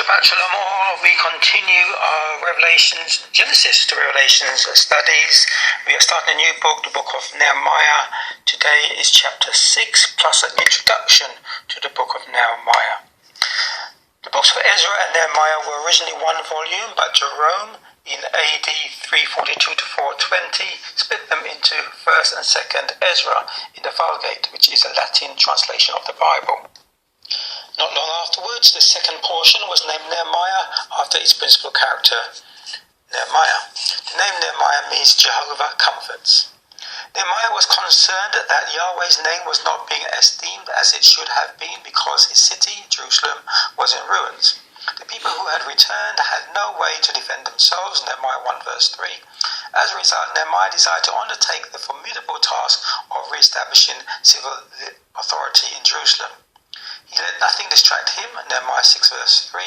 Shabbat Shalom all. We continue our Genesis to Revelations studies. We are starting a new book, the book of Nehemiah. Today is chapter 6 plus an introduction to the book of Nehemiah. The books of Ezra and Nehemiah were originally one volume, but Jerome in AD 342 to 420 split them into 1st and 2nd Ezra in the Vulgate, which is a Latin translation of the Bible. Not long afterwards, the second portion was named Nehemiah after its principal character, Nehemiah. The name Nehemiah means Jehovah comforts. Nehemiah was concerned that Yahweh's name was not being esteemed as it should have been because his city, Jerusalem, was in ruins. The people who had returned had no way to defend themselves, Nehemiah 1 verse 3. As a result, Nehemiah decided to undertake the formidable task of re-establishing civil authority in Jerusalem. He let nothing distract him, Nehemiah 6 verse 3,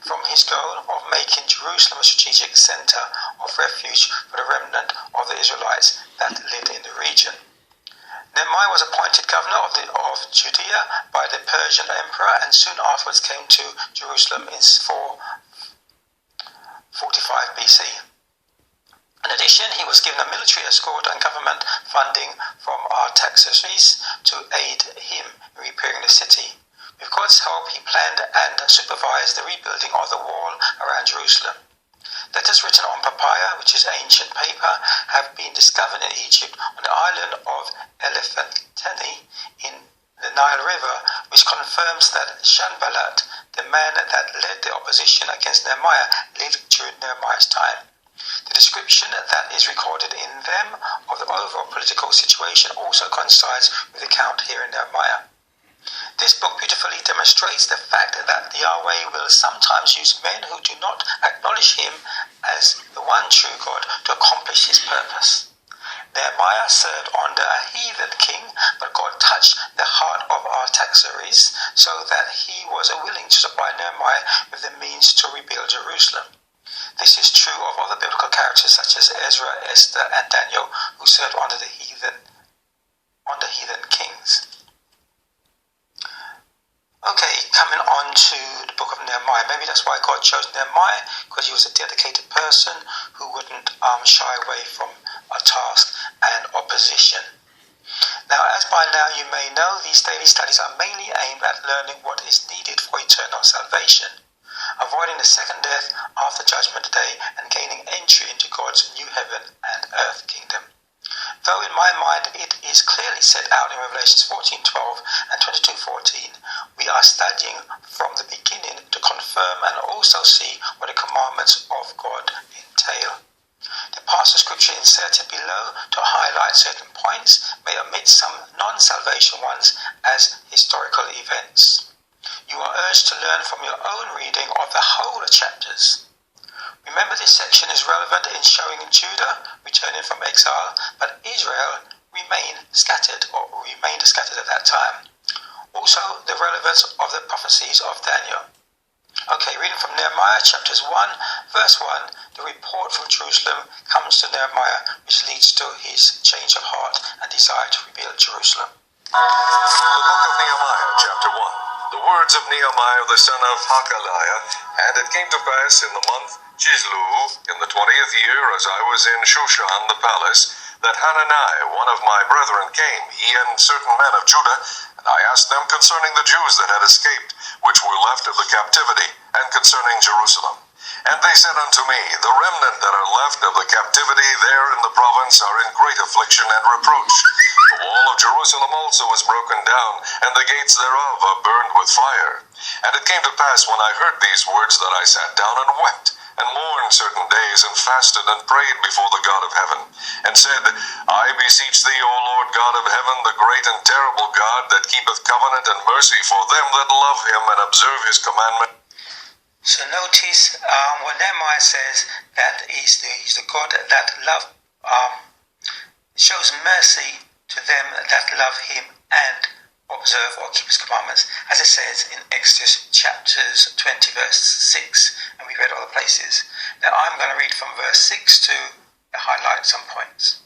from his goal of making Jerusalem a strategic centre of refuge for the remnant of the Israelites that lived in the region. Nehemiah was appointed governor of Judea by the Persian emperor and soon afterwards came to Jerusalem in 445 BC. In addition, he was given a military escort and government funding from Artaxerxes to aid him in repairing the city. With God's help, he planned and supervised the rebuilding of the wall around Jerusalem. Letters written on papyrus, which is ancient paper, have been discovered in Egypt on the island of Elephantine in the Nile River, which confirms that Sanballat, the man that led the opposition against Nehemiah, lived during Nehemiah's time. The description that is recorded in them of the overall political situation also coincides with the account here in Nehemiah. This book beautifully demonstrates the fact that Yahweh will sometimes use men who do not acknowledge him as the one true God to accomplish his purpose. Nehemiah served under a heathen king, but God touched the heart of Artaxerxes so that he was willing to supply Nehemiah with the means to rebuild Jerusalem. This is true of other biblical characters such as Ezra, Esther, and Daniel, who served under heathen kings. Okay, coming on to the book of Nehemiah. Maybe that's why God chose Nehemiah, because he was a dedicated person who wouldn't shy away from a task and opposition. Now, as by now you may know, these daily studies are mainly aimed at learning what is needed for eternal salvation, avoiding the second death after Judgment Day, and gaining entry into God's new heaven and earth kingdom. Though in my mind it is clearly set out in Revelations 14:12 and 22:14, we are studying from the beginning to confirm and also see what the commandments of God entail. The parts of scripture inserted below to highlight certain points may omit some non-salvation ones as historical events. You are urged to learn from your own reading of the whole chapters. Remember, this section is relevant in showing Judah returning from exile, but Israel remained scattered at that time. Also, the relevance of the prophecies of Daniel. Okay, reading from Nehemiah chapters 1, verse 1, the report from Jerusalem comes to Nehemiah, which leads to his change of heart and desire to rebuild Jerusalem. The book of Nehemiah, chapter 1. The words of Nehemiah the son of Hakaliah. And it came to pass in the month Chislu, in the 20th year, as I was in Shushan the palace, that Hanani, one of my brethren, came, he and certain men of Judah, and I asked them concerning the Jews that had escaped, which were left of the captivity, and concerning Jerusalem. And they said unto me, the remnant that are left of the captivity there in the province are in great affliction and reproach. The wall of Jerusalem also is broken down, and the gates thereof are burned with fire. And it came to pass when I heard these words that I sat down and wept, and mourned certain days, and fasted and prayed before the God of heaven, and said, I beseech thee, O Lord God of heaven, the great and terrible God, that keepeth covenant and mercy for them that love him and observe his commandment. So notice when Nehemiah says that he's the God that shows mercy to them that love him and observe or keep his commandments, as it says in Exodus chapters 20 verse 6, and we read other places. Now I'm going to read from verse 6 to highlight some points.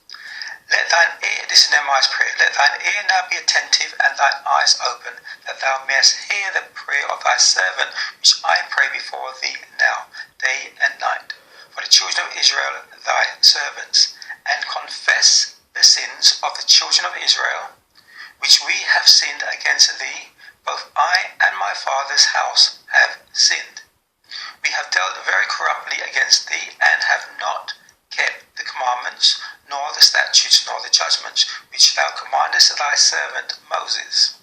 Let thine ear, this is Nehemiah's prayer, let thine ear now be attentive and thine eyes open, that thou mayest hear the prayer of thy servant, which I pray before thee now, day and night, for the children of Israel thy servants, and confess the sins of the children of Israel, which we have sinned against thee. Both I and my father's house have sinned. We have dealt very corruptly against thee, and have not kept the commandments, nor the statutes, nor the judgments, which thou commandest thy servant Moses.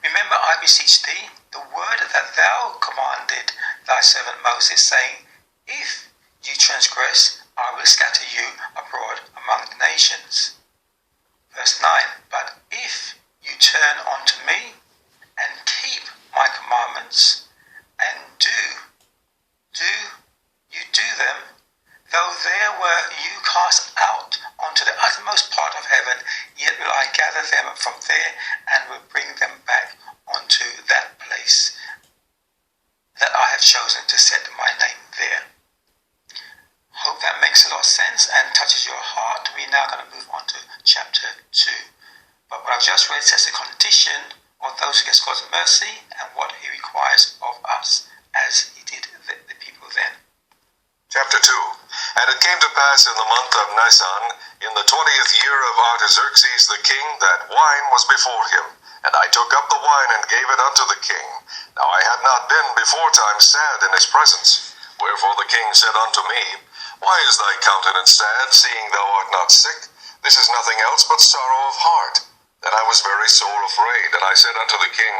Remember, I beseech thee, the word that thou commanded thy servant Moses, saying, if you transgress, I will scatter you abroad among the nations. Verse 9, but if you turn unto me, and keep my commandments, and do them, though there were you cast out unto the uttermost part of heaven, yet will I gather them from there, and will bring them back unto that place that I have chosen to set my name there. Hope that makes a lot of sense and touches your heart. We're now going to move on to chapter 2. But what I've just read says the condition of those who get God's mercy and what he requires of us, as he did the people then. Chapter 2. And it came to pass in the month of Nisan, in the 20th year of Artaxerxes the king, that wine was before him. And I took up the wine and gave it unto the king. Now I had not been beforetime sad in his presence. Wherefore the king said unto me, why is thy countenance sad, seeing thou art not sick? This is nothing else but sorrow of heart. Then I was very sore afraid, and I said unto the king,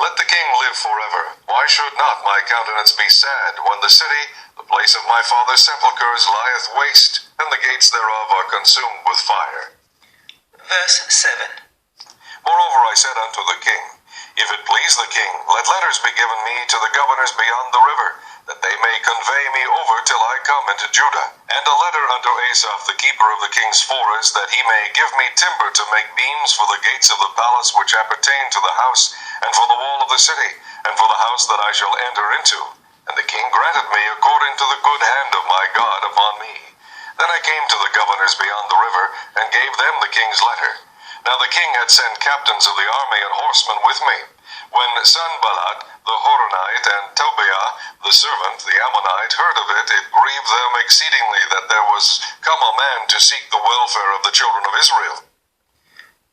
let the king live forever. Why should not my countenance be sad, when the city, the place of my father's sepulchres, lieth waste, and the gates thereof are consumed with fire? Verse 7. Moreover I said unto the king, if it please the king, let letters be given me to the governors beyond the river, that they may convey me over till I come into Judah, and a letter unto Asaph the keeper of the king's forest, that he may give me timber to make beams for the gates of the palace which appertain to the house, and for the wall of the city, and for the house that I shall enter into. And the king granted me according to the good hand of my God upon me. Then I came to the governors beyond the river, and gave them the king's letter. Now the king had sent captains of the army and horsemen with me. When Sanballat the Horonite and Tobiah the servant, the Ammonite, heard of it, it grieved them exceedingly that there was come a man to seek the welfare of the children of Israel.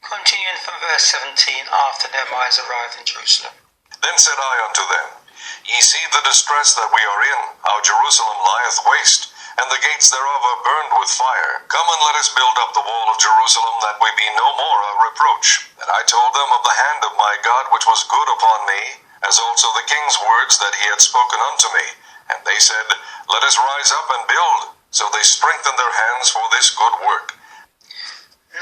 Continuing from verse 17, after Nehemiah arrived in Jerusalem. Then said I unto them, ye see the distress that we are in, how Jerusalem lieth waste, and the gates thereof are burned with fire. Come and let us build up the wall of Jerusalem, that we be no more a reproach. And I told them of the hand of my God which was good upon me, as also the king's words that he had spoken unto me. And they said, let us rise up and build. So they strengthened their hands for this good work.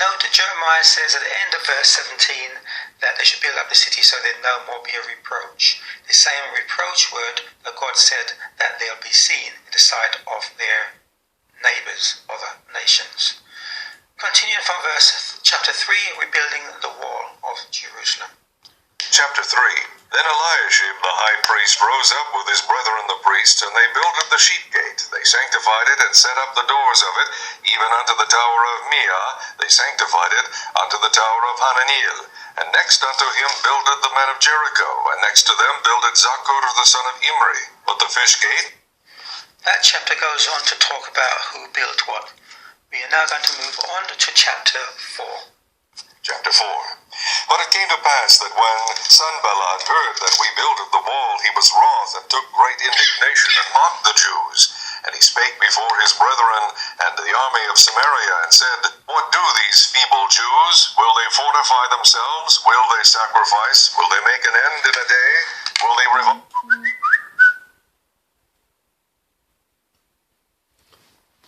Note that Jeremiah says at the end of verse 17 that they should build up the city so there'd no more be a reproach. The same reproach word that God said that they'll be seen in the sight of their neighbours, other nations. Continuing from chapter 3, rebuilding the wall of Jerusalem. Chapter 3. Then Eliashib the high priest rose up with his brethren the priests, and they builded the sheep gate. They sanctified it, and set up the doors of it, even unto the tower of Meah. They sanctified it unto the tower of Hananiel. And next unto him builded the men of Jericho, and next to them builded Zaccur the son of Imri. But the fish gate. That chapter goes on to talk about who built what. We are now going to move on to chapter 4. Chapter 4. But it came to pass that when Sanballat heard that we builded the wall, he was wroth, and took great indignation, and mocked the Jews. And he spake before his brethren and the army of Samaria, and said, what do these feeble Jews? Will they fortify themselves? Will they sacrifice? Will they make an end in a day? Will they revolt?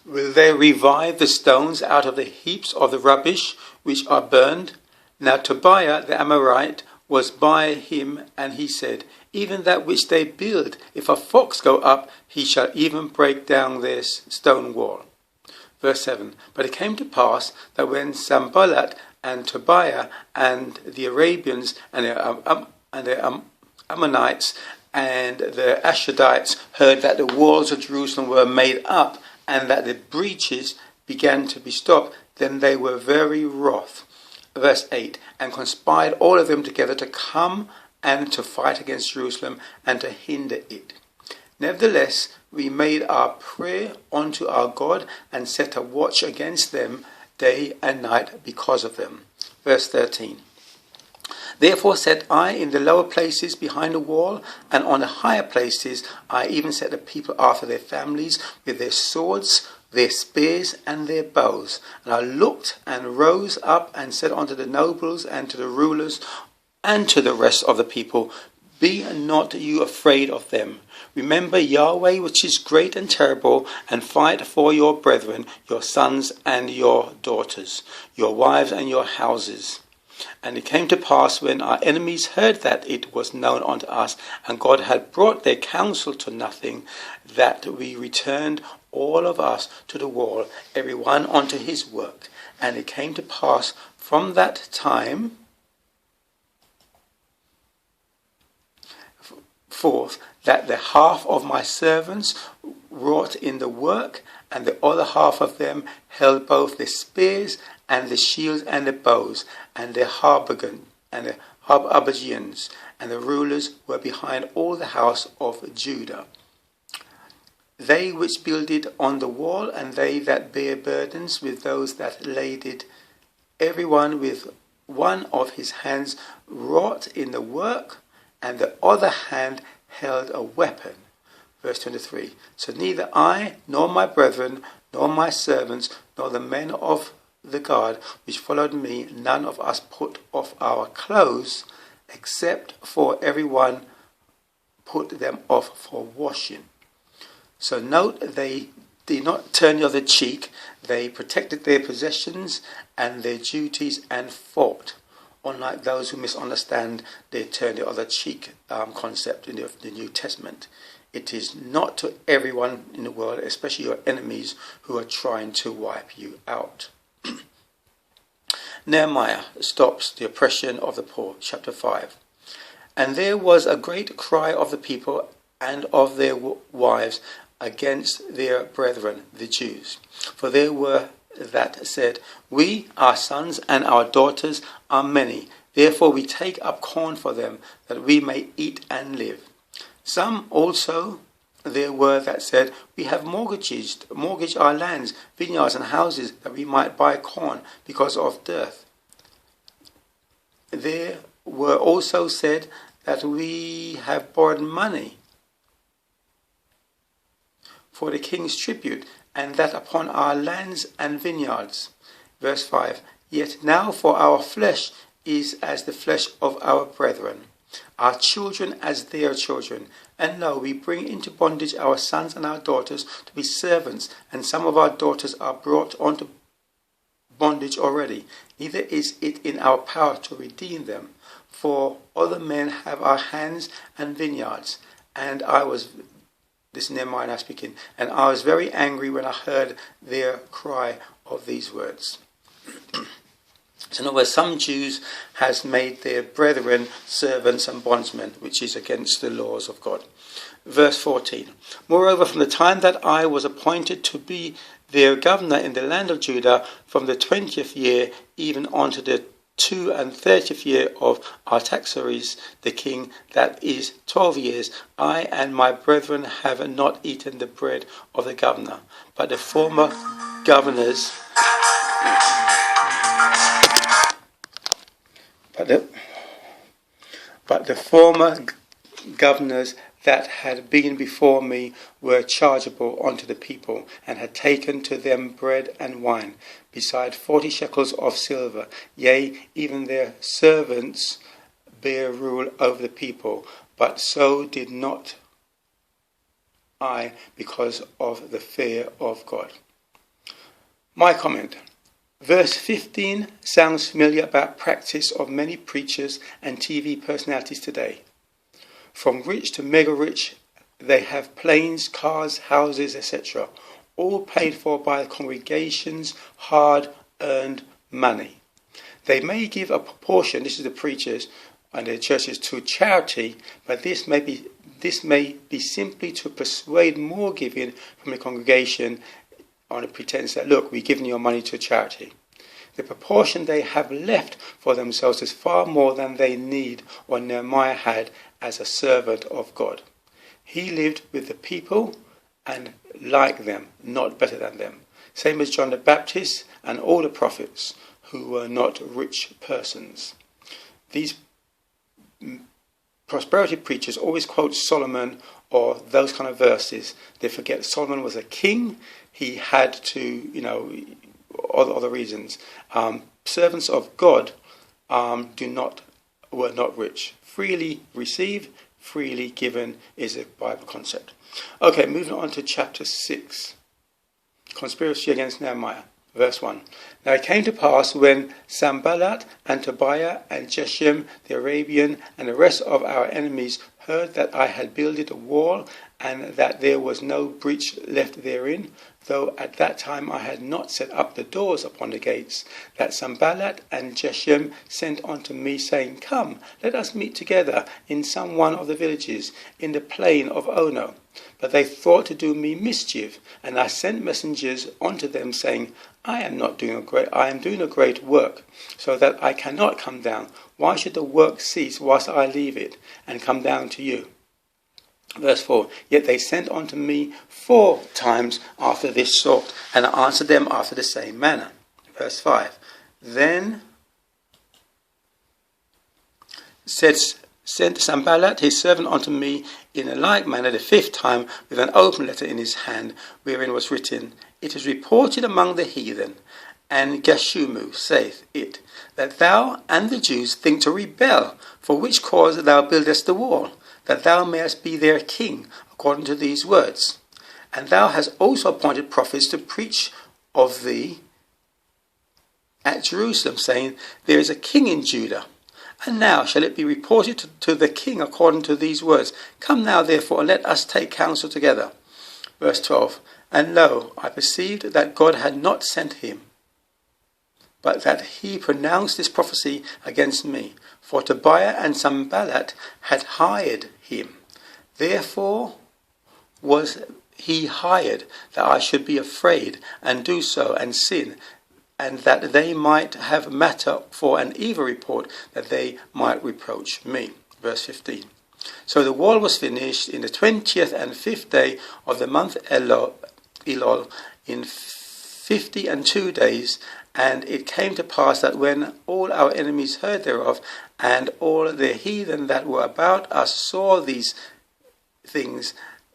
Will they revive the stones out of the heaps of the rubbish which are burned? Now Tobiah the Amorite was by him, and he said, even that which they build, if a fox go up, he shall even break down their stone wall. Verse 7. But it came to pass that when Sanballat and Tobiah and the Arabians and the Ammonites and the Ashdodites heard that the walls of Jerusalem were made up, and that the breaches began to be stopped, then they were very wroth. Verse 8. And conspired all of them together to come and to fight against Jerusalem and to hinder it. Nevertheless, we made our prayer unto our God and set a watch against them day and night because of them. Verse 13. Therefore set I in the lower places behind the wall, and on the higher places I even set the people after their families, with their swords, their spears, and their bows. And I looked and rose up and said unto the nobles and to the rulers and to the rest of the people, Be not you afraid of them. Remember Yahweh, which is great and terrible, and fight for your brethren, your sons and your daughters, your wives and your houses. And it came to pass, when our enemies heard that it was known unto us, and God had brought their counsel to nothing, that we returned all of us to the wall, every one unto his work. And it came to pass from that time forth, that the half of my servants wrought in the work, and the other half of them held both the spears and the shields and the bows, and the harbergians, and the rulers were behind all the house of Judah. They which builded on the wall, and they that bare burdens with those that laded, every one with one of his hands wrought in the work, and the other hand held a weapon. Verse 23. So neither I, nor my brethren, nor my servants, nor the men of the guard which followed me, none of us put off our clothes, except for every one put them off for washing. So note, they did not turn the other cheek. They protected their possessions and their duties and fought, unlike those who misunderstand the turn the other cheek concept in the New Testament. It is not to everyone in the world, especially your enemies, who are trying to wipe you out. Nehemiah stops the oppression of the poor. Chapter 5. And there was a great cry of the people and of their wives against their brethren, the Jews. For there were that said, We, our sons and our daughters, are many. Therefore we take up corn for them, that we may eat and live. Some also there were that said, We have mortgaged our lands, vineyards and houses, that we might buy corn because of dearth. There were also said that we have borrowed money for the king's tribute, and that upon our lands and vineyards. Verse 5. Yet now for our flesh is as the flesh of our brethren, our children as their children. And lo, we bring into bondage our sons and our daughters to be servants, and some of our daughters are brought onto bondage already. Neither is it in our power to redeem them, for other men have our hands and vineyards. And this is Nehemiah now speaking, and I was very angry when I heard their cry of these words. So in other words, some Jews has made their brethren servants and bondsmen, which is against the laws of God. Verse 14. Moreover, from the time that I was appointed to be their governor in the land of Judah, from the 20th year even unto the 32nd year of Artaxerxes the king, that is 12 years, I and my brethren have not eaten the bread of the governor, but the former governors that had been before me were chargeable unto the people, and had taken to them bread and wine, beside 40 shekels of silver. Yea, even their servants bear rule over the people, but so did not I, because of the fear of God. My comment. Verse 15 sounds familiar about practice of many preachers and TV personalities today. From rich to mega rich, they have planes, cars, houses, etc., all paid for by the congregation's hard-earned money. They may give a proportion, this is the preachers and the churches, to charity, but this may be simply to persuade more giving from the congregation on the pretense that, look, we're giving your money to charity. The proportion they have left for themselves is far more than they need or Nehemiah had as a servant of God. He lived with the people and like them, not better than them. Same as John the Baptist and all the prophets who were not rich persons. These prosperity preachers always quote Solomon or those kind of verses. They forget Solomon was a king. He had to, other reasons. Servants of God were not rich. Freely receive, freely given is a Bible concept. Okay, moving on to chapter 6. Conspiracy against Nehemiah. Verse 1. Now it came to pass when Sanballat and Tobiah and Geshem the Arabian and the rest of our enemies heard that I had builded a wall and that there was no breach left therein, though at that time I had not set up the doors upon the gates, that Sanballat and Geshem sent unto me, saying, Come, let us meet together in some one of the villages in the plain of Ono. But they thought to do me mischief, and I sent messengers unto them, saying, I am doing a great work, so that I cannot come down. Why should the work cease whilst I leave it, and come down to you? Verse 4, Yet they sent unto me 4 times after this sort, and I answered them after the same manner. Verse 5, Then sent Sanballat his servant unto me in a like manner the 5th time, with an open letter in his hand, wherein was written, It is reported among the heathen, and Geshumu saith it, that thou and the Jews think to rebel, for which cause thou buildest the wall, that thou mayest be their king, according to these words. And thou hast also appointed prophets to preach of thee at Jerusalem, saying, There is a king in Judah. And now shall it be reported to the king according to these words. Come now, therefore, and let us take counsel together. Verse 12, And lo, I perceived that God had not sent him, but that he pronounced this prophecy against me. For Tobiah and Sanballat had hired him. Therefore was he hired, that I should be afraid, and do so, and sin, and that they might have matter for an evil report, that they might reproach me. Verse 15. So the wall was finished in the 20th and 5th day of the month Elul, in 52 days. And it came to pass that when all our enemies heard thereof, and all the heathen that were about us saw these things,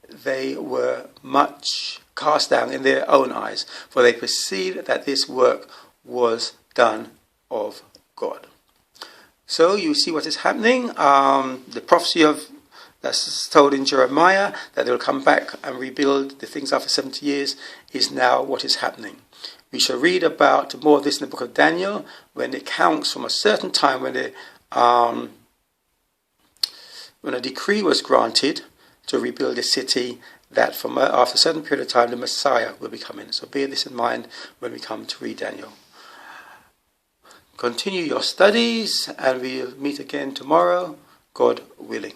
they were much cast down in their own eyes, for they perceived that this work was done of God. So you see what is happening. The prophecy that's told in Jeremiah, that they will come back and rebuild the things after 70 years, is now what is happening. We shall read about more of this in the book of Daniel, when it counts from a certain time when a decree was granted to rebuild the city, that from after a certain period of time the Messiah will be coming. So bear this in mind when we come to read Daniel. Continue your studies, and we'll meet again tomorrow, God willing.